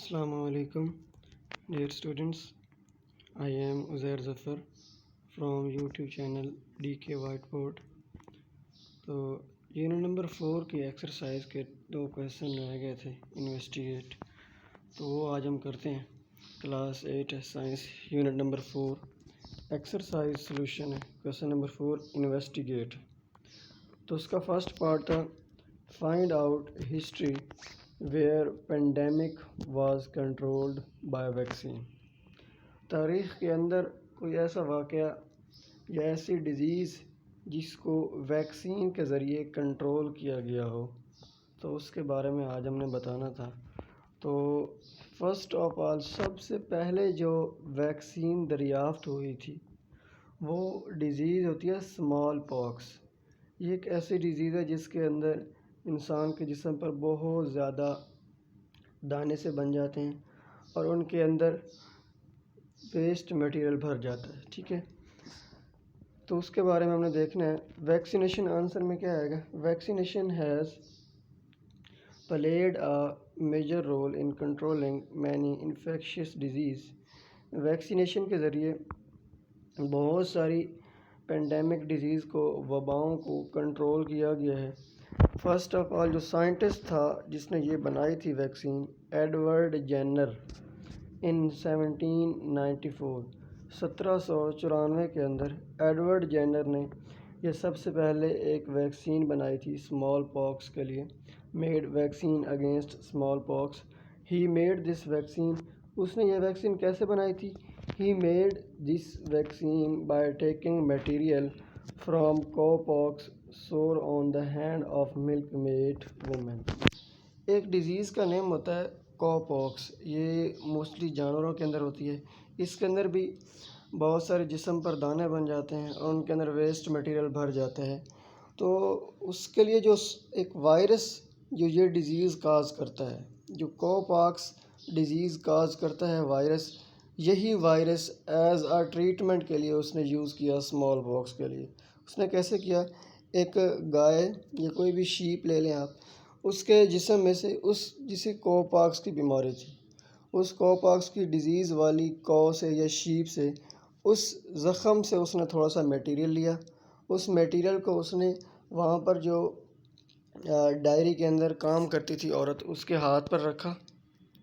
Assalamu alaikum, dear students. I am Uzair Zafar from YouTube channel DK Whiteboard. تو unit number 4 کی exercise کے 2 question رہ گئے تھے انویسٹیگیٹ، تو وہ آج ہم کرتے ہیں۔ Class 8 science unit number 4 exercise solution ہے۔ کویشچن نمبر 4 انویسٹیگیٹ، تو اس کا فرسٹ پارٹ تھا find out history where pandemic was controlled by vaccine. تاریخ کے اندر کوئی ایسا واقعہ یا ایسی ڈیزیز جس کو ویکسین کے ذریعے کنٹرول کیا گیا ہو، تو اس کے بارے میں آج ہم نے بتانا تھا۔ تو فرسٹ آف آل سب سے پہلے جو ویکسین دریافت ہوئی تھی وہ ڈیزیز ہوتی ہے اسمال پاکس۔ یہ ایک ایسی ڈیزیز ہے جس کے اندر انسان کے جسم پر بہت زیادہ دانے سے بن جاتے ہیں اور ان کے اندر ویسٹ مٹیریل بھر جاتا ہے، ٹھیک ہے۔ تو اس کے بارے میں ہم نے دیکھنا ہے۔ ویکسینیشن آنسر میں کیا آئے گا؟ Vaccination has played a major role in controlling many infectious disease. Vaccination کے ذریعے بہت ساری پینڈیمک ڈیزیز کو، وباؤں کو کنٹرول کیا گیا ہے۔ فرسٹ آف آل جو سائنٹسٹ تھا جس نے یہ بنائی تھی ویکسین، ایڈورڈ جینر، ان 1794 1794 کے اندر ایڈورڈ جینر نے یہ سب سے پہلے ایک ویکسین بنائی تھی اسمال پاکس کے لیے، made vaccine against small pox. He made this vaccine, اس نے یہ ویکسین کیسے بنائی تھی؟ He made this vaccine by taking material from cow pox sore on the hand of milk maid woman. ایک ڈیزیز کا نیم ہوتا ہے کو پاکس، یہ موسٹلی جانوروں کے اندر ہوتی ہے۔ اس کے اندر بھی بہت سارے جسم پر دانے بن جاتے ہیں اور ان کے اندر ویسٹ مٹیریل بھر جاتا ہے۔ تو اس کے لیے جو ایک وائرس جو یہ ڈیزیز کاز کرتا ہے، جو کو پاکس ڈیزیز کاز کرتا ہے وائرس، یہی وائرس ایز اے ٹریٹمنٹ کے لیے اس نے یوز کیا اسمال پاکس کے لیے۔ اس نے کیسے کیا؟ ایک گائے یا کوئی بھی شیپ لے لیں آپ، اس کے جسم میں سے جسے کو پاکس کی بیماری تھی، اس کو پاکس کی ڈیزیز والی کو سے یا شیپ سے، اس زخم سے اس نے تھوڑا سا میٹیریل لیا۔ اس میٹیریل کو اس نے وہاں پر جو ڈائری کے اندر کام کرتی تھی عورت، اس کے ہاتھ پر رکھا،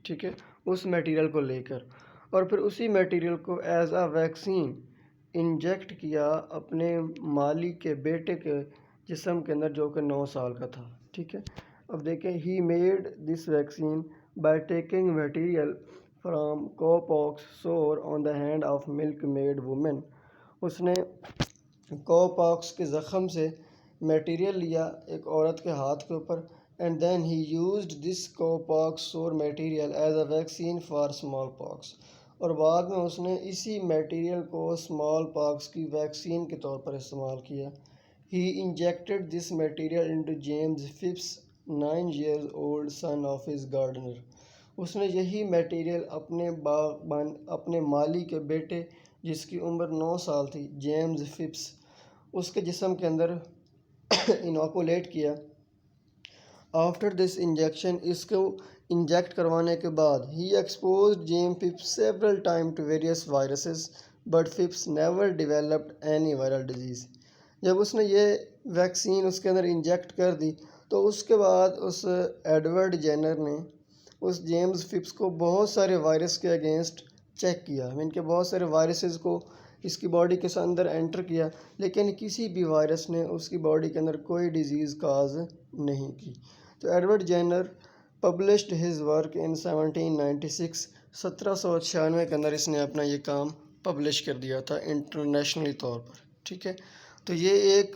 ٹھیک ہے، اس میٹیریل کو لے کر، اور پھر اسی میٹیریل کو ایز اے ویکسین انجیکٹ کیا اپنے مالک کے بیٹے کے جسم کے اندر، جو کہ 9 سال کا تھا، ٹھیک ہے۔ اب دیکھیں، he made this vaccine by taking material from cow pox sore on the hand of milk maid woman. اس نے کو پاکس کے زخم سے میٹیریل لیا ایک عورت کے ہاتھ کے اوپر، and then he used this cow pox sore material as a vaccine for small pox, اور بعد میں اس نے اسی میٹیریل کو اسمال پاکس کی ویکسین کے طور پر استعمال کیا۔ He injected this material into James Phipps 9 years old son of his gardener۔ اس نے یہی میٹیریل اپنے مالی کے بیٹے جس کی عمر 9 سال تھی، جیمز فپس، اس کے جسم کے اندر انوکولیٹ کیا۔ آفٹر دس انجیکشن، اس کو انجیکٹ کروانے کے بعد، he exposed James Phipps several time to various viruses but Phipps never developed any viral disease. جب اس نے یہ ویکسین اس کے اندر انجیکٹ کر دی تو اس کے بعد اس ایڈورڈ جینر نے اس جیمز فپس کو بہت سارے وائرس کے اگینسٹ چیک کیا، ان کے بہت سارے وائرسز کو اس کی باڈی کے اندر انٹر کیا، لیکن کسی بھی وائرس نے اس کی باڈی کے اندر کوئی ڈیزیز کاز نہیں کی۔ تو Edward Jenner published his work in 1796 1796 کے اندر اس نے اپنا یہ کام پبلش کر دیا تھا انٹرنیشنلی طور پر، ٹھیک ہے۔ تو یہ ایک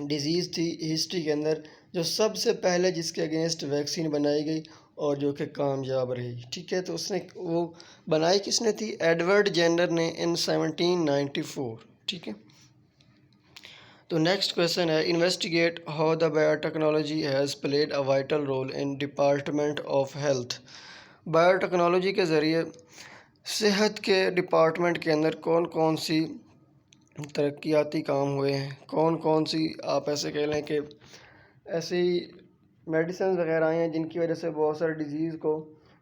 ڈیزیز تھی ہسٹری کے اندر جو سب سے پہلے جس کے اگینسٹ ویکسین بنائی گئی اور جو کہ کامیاب رہی، ٹھیک ہے۔ تو اس نے وہ بنائی کس نے تھی؟ ایڈورڈ جینر نے ان 1794، ٹھیک ہے۔ تو نیکسٹ کویشچن ہے investigate how the biotechnology has played a vital role in department of health. Biotechnology کے ذریعے صحت کے ڈپارٹمنٹ کے اندر کون کون سی ترقیاتی کام ہوئے ہیں، کون کون سی آپ ایسے کہہ لیں کہ ایسی میڈیسنز وغیرہ آئی ہیں جن کی وجہ سے بہت سارے ڈیزیز کو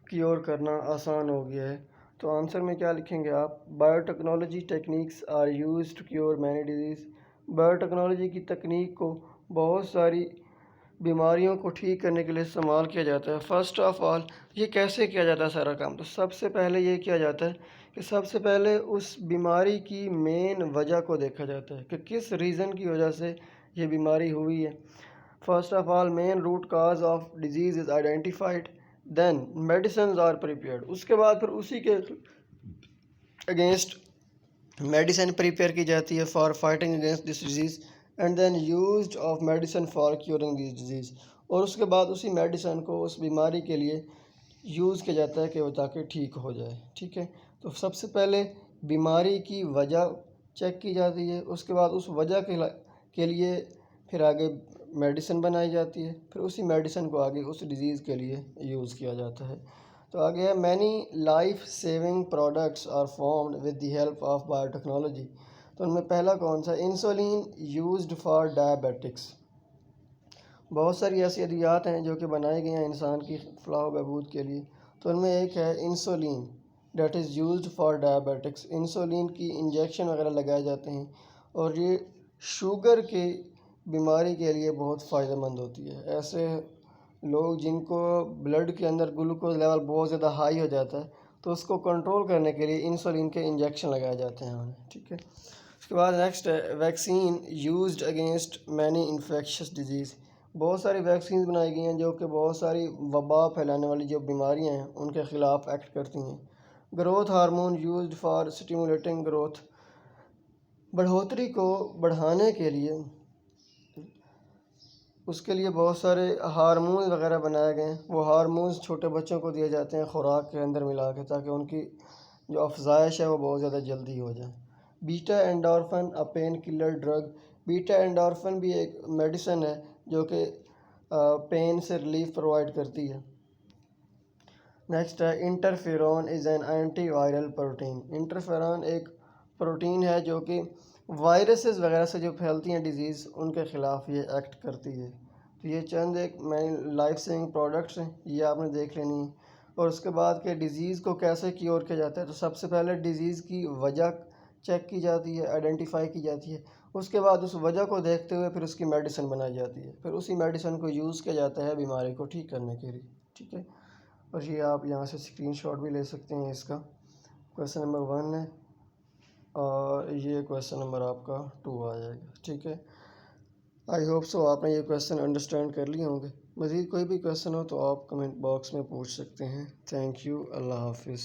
کیور کرنا آسان ہو گیا ہے. تو آنسر میں کیا لکھیں گے آپ؟ Biotechnology techniques are used to cure many diseases. Biotechnology کی تکنیک کو بہت ساری بیماریوں کو ٹھیک کرنے کے لیے استعمال کیا جاتا ہے. فرسٹ آف آل یہ کیسے کیا جاتا ہے سارا کام؟ تو سب سے پہلے یہ کیا جاتا ہے کہ سب سے پہلے اس بیماری کی مین وجہ کو دیکھا جاتا ہے کہ کس ریزن کی وجہ سے یہ بیماری ہوئی ہے. First of all main root cause of disease is identified, then medicines are prepared. اس کے بعد پھر اسی کے اگینسٹ میڈیسن پریپیئر کی جاتی ہے for fighting against this disease and then used of medicine for curing this disease. اور اس کے بعد اسی میڈیسن کو اس بیماری کے لیے یوز کیا جاتا ہے کہ وہ تاکہ ٹھیک ہو جائے. ٹھیک ہے، تو سب سے پہلے بیماری کی وجہ چیک کی جاتی ہے، اس کے بعد اس وجہ کے لیے پھر آگے میڈیسن بنائی جاتی ہے، پھر اسی میڈیسن کو آگے اس ڈیزیز کے لیے یوز کیا جاتا ہے. تو آگے ہے many life saving products are formed with the help of بایو ٹیکنالوجی. تو ان میں پہلا کون سا؟ Insulin used for diabetics. بہت ساری ایسی ادویات ہیں جو کہ بنائی گئی ہیں انسان کی فلاح و بہبود کے لیے. تو ان میں ایک ہے insulin that is used for diabetics. Insulin کی انجیکشن وغیرہ لگائے جاتے ہیں اور یہ شوگر کی بیماری کے لیے بہت فائدہ مند ہوتی ہے. ایسے لوگ جن کو بلڈ کے اندر گلوکوز لیول بہت زیادہ ہائی ہو جاتا ہے تو اس کو کنٹرول کرنے کے لیے انسولین کے انجیکشن لگائے جاتے ہیں انہیں. ٹھیک ہے، اس کے بعد نیکسٹ ہے vaccine used against many infectious disease. بہت ساری ویکسینز بنائی گئی ہیں جو کہ بہت ساری وبا پھیلانے والی جو بیماریاں ہیں ان کے خلاف ایکٹ کرتی ہیں. Growth hormone used for stimulating growth. بڑھوتری کو بڑھانے کے لیے اس کے لیے بہت سارے ہارمونز وغیرہ بنائے گئے ہیں. وہ ہارمونز چھوٹے بچوں کو دیے جاتے ہیں خوراک کے اندر ملا کے تاکہ ان کی جو افزائش ہے وہ بہت زیادہ جلدی ہو جائے. بیٹا اینڈورفن اے پین کلر ڈرگ. بیٹا اینڈورفن بھی ایک میڈیسن ہے جو کہ پین سے ریلیف پرووائڈ کرتی ہے. نیکسٹ ہے interferon is an anti viral protein. Interferon ایک پروٹین ہے جو کہ وائرسز وغیرہ سے جو پھیلتی ہیں ڈیزیز ان کے خلاف یہ ایکٹ کرتی ہے. تو یہ چند ایک مین لائف سیونگ پروڈکٹس ہیں، یہ آپ نے دیکھ لینی ہے. اور اس کے بعد کہ ڈیزیز کو کیسے کیور کیا جاتا ہے، تو سب سے پہلے ڈیزیز کی وجہ چیک کی جاتی ہے، آئیڈینٹیفائی کی جاتی ہے. اس کے بعد اس وجہ کو دیکھتے ہوئے پھر اس کی میڈیسن بنائی جاتی ہے، پھر اسی میڈیسن کو یوز کیا جاتا ہے بیماری کو ٹھیک کرنے کے لیے. ٹھیک ہے، اور یہ آپ یہاں سے اسکرین شاٹ بھی لے سکتے ہیں. اس کا کویسچن نمبر 1 ہے اور یہ کویسچن نمبر آپ کا 2 آ جائے گا. ٹھیک ہے، آئی ہوپ سو آپ نے یہ کویسچن انڈرسٹینڈ کر لیے ہوں گے. مزید کوئی بھی کویسچن ہو تو آپ کمنٹ باکس میں پوچھ سکتے ہیں. تھینک یو، اللہ حافظ.